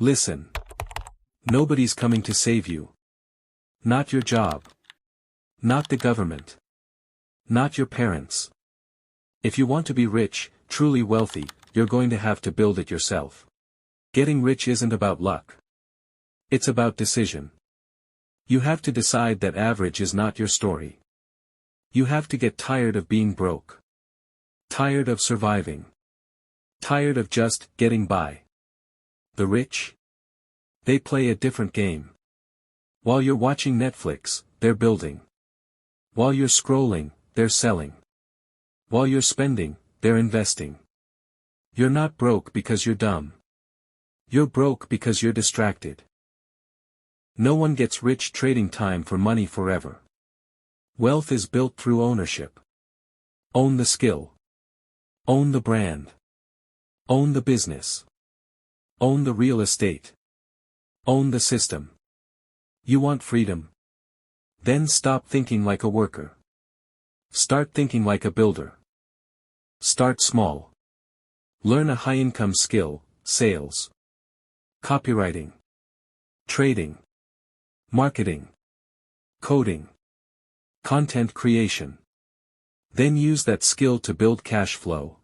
Listen. Nobody's coming to save you. Not your job. Not the government. Not your parents. If you want to be rich, truly wealthy, you're going to have to build it yourself. Getting rich isn't about luck. It's about decision. You have to decide that average is not your story. You have to get tired of being broke. Tired of surviving. Tired of just getting by. The rich? They play a different game. While you're watching Netflix, they're building. While you're scrolling, they're selling. While you're spending, they're investing. You're not broke because you're dumb. You're broke because you're distracted. No one gets rich trading time for money forever. Wealth is built through ownership. Own the skill. Own the brand. Own the business. Own the real estate. Own the system. You want freedom? Then stop thinking like a worker. Start thinking like a builder. Start small. Learn a high-income skill: sales, copywriting, trading, marketing, coding, content creation. Then use that skill to build cash flow.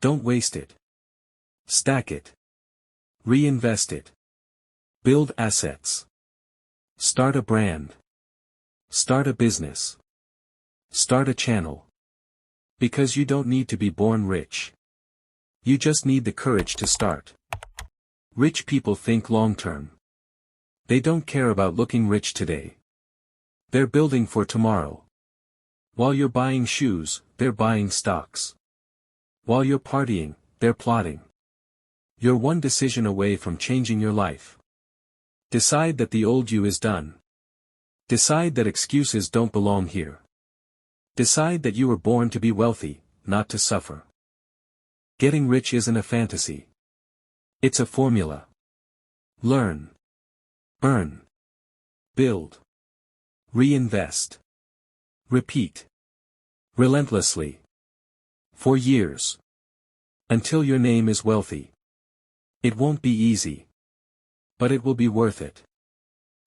Don't waste it. Stack it. Reinvest it. Build assets. Start a brand. Start a business. Start a channel. Because you don't need to be born rich. You just need the courage to start. Rich people think long-term. They don't care about looking rich today. They're building for tomorrow. While you're buying shoes, they're buying stocks. While you're partying, they're plotting. You're one decision away from changing your life. Decide that the old you is done. Decide that excuses don't belong here. Decide that you were born to be wealthy, not to suffer. Getting rich isn't a fantasy. It's a formula. Learn. Earn. Build. Reinvest. Repeat. Relentlessly. For years. Until your name is wealthy. It won't be easy. But it will be worth it.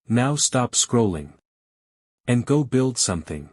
Now stop scrolling. And go build something.